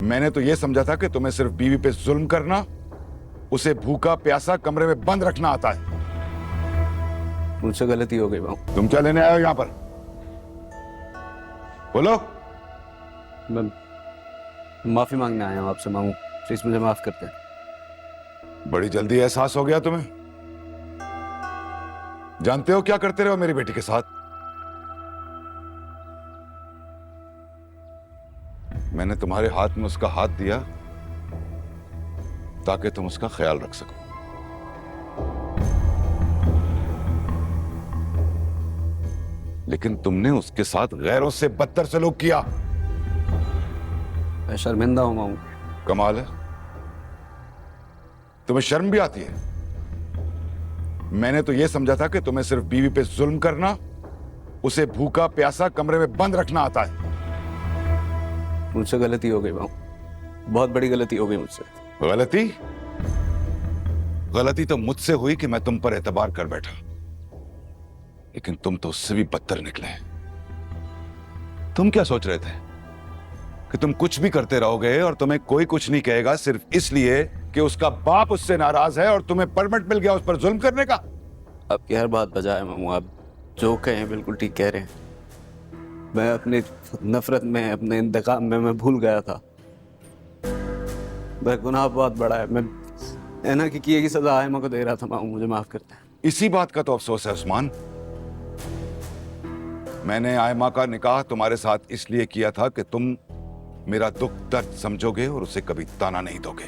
मैंने तो ये समझा था कि तुम्हें सिर्फ बीवी पे जुल्म करना, उसे भूखा प्यासा कमरे में बंद रखना आता है। मुझसे गलती हो गई मामू। तुम क्या लेने आए हो यहां पर? बोलो। मैं माफी मांगने आया हूँ आपसे मामू, प्लीज मुझे माफ कर दें। बड़ी जल्दी एहसास हो गया तुम्हें। जानते हो क्या करते रहे हो मेरी बेटी के साथ? मैंने तुम्हारे हाथ में उसका हाथ दिया ताकि तुम उसका ख्याल रख सको। लेकिन तुमने उसके साथ गैरों से बदतर सलूक किया। मैं शर्मिंदा हूँ मामू। कमाल है, तुम्हें शर्म भी आती है। मैंने तो यह समझा था कि तुम्हें सिर्फ बीवी पे जुल्म करना, उसे भूखा प्यासा कमरे में बंद रखना आता है। मुझसे गलती हो गई मामू, बहुत बड़ी गलती हो गई मुझसे। गलती? गलती तो मुझसे हुई कि मैं तुम पर एतबार कर बैठा, लेकिन तुम तो उससे भी बदतर निकले। तुम क्या सोच रहे थे कि तुम कुछ भी करते रहोगे और तुम्हें कोई कुछ नहीं कहेगा, सिर्फ इसलिए कि उसका बाप उससे नाराज है और तुम्हें परमिट मिल गया उस पर जुल्म करने का? आपकी हर बात बजा है मामू, आप जो कहें बिल्कुल ठीक कह रहे हैं। मैं अपनी नफरत में, अपने इंतकाम में मैं भूल गया था। मेरा गुनाह बहुत बड़ा है। मैं ऐना की किए की सजा आयमा को दे रहा था मामू, मुझे माफ करते हैं। इसी बात का तो अफसोस है उस्मान। मैंने आयमा का निकाह तुम्हारे साथ इसलिए किया था कि तुम मेरा दुख दर्द समझोगे और उसे कभी ताना नहीं दोगे।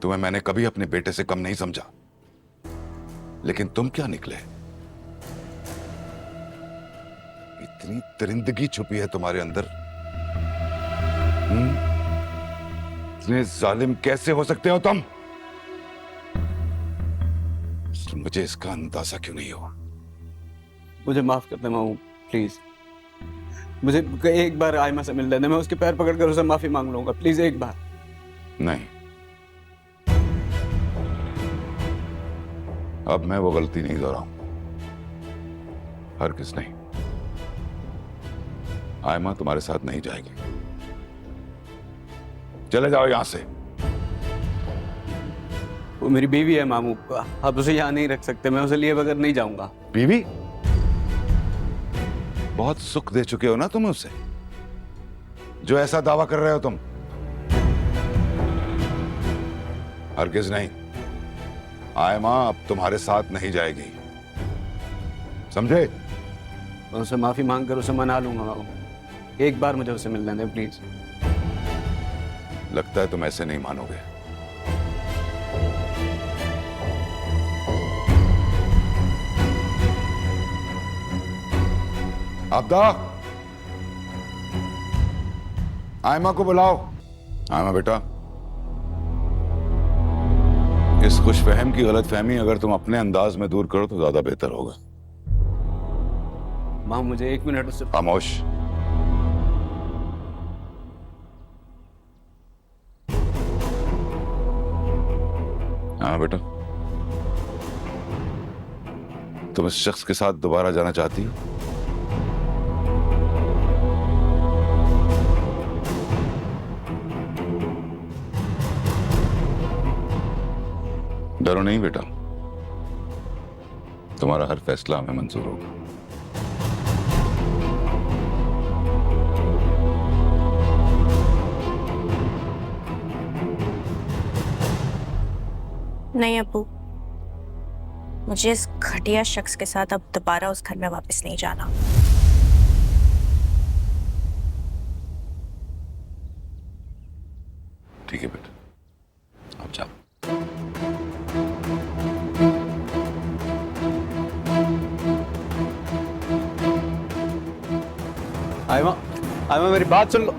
तुम्हें मैंने कभी अपने बेटे से कम नहीं समझा, लेकिन तुम क्या निकले? इतनी दरिंदगी छुपी है तुम्हारे अंदर। इतने जालिम कैसे हो सकते हो तुम? मुझे इसका अंदाजा क्यों नहीं हुआ? मुझे माफ कर दे मामू, प्लीज। मुझे एक बार आयमा से मिल लेने, मैं उसके पैर पकड़कर उसे माफी मांग लूंगा, प्लीज एक बार। नहीं, अब मैं वो गलती नहीं दोहराऊंगा, हरगिज़ नहीं। आयमा तुम्हारे साथ नहीं जाएगी। चले जाओ यहां से। वो मेरी बीवी है मामू, आप उसे यहाँ नहीं रख सकते। मैं उसे लिए बगैर नहीं जाऊंगा। बीवी? बहुत सुख दे चुके हो ना तुम उसे, जो ऐसा दावा कर रहे हो तुम? हरगिज़ नहीं, आयमा अब तुम्हारे साथ नहीं जाएगी, समझे? मैं उसे माफी मांग कर उसे मना लूंगा मामू। एक बार मुझे उसे मिलने दें प्लीज। लगता है तुम ऐसे नहीं मानोगे। आबदा, आयमा को बुलाओ। आयमा बेटा, इस खुशफहम की गलतफहमी अगर तुम अपने अंदाज में दूर करो तो ज्यादा बेहतर होगा। मामू मुझे 1 मिनट उससे। खामोश। हाँ बेटा, तुम इस शख्स के साथ दोबारा जाना चाहती हो? डरो नहीं बेटा, तुम्हारा हर फैसला हमें मंजूर होगा। नहीं अब्बू, मुझे इस घटिया शख्स के साथ अब दोबारा उस घर में वापस नहीं जाना। ठीक है बेटा, आप जाओ। आयमा, आयमा मेरी बात सुन लो।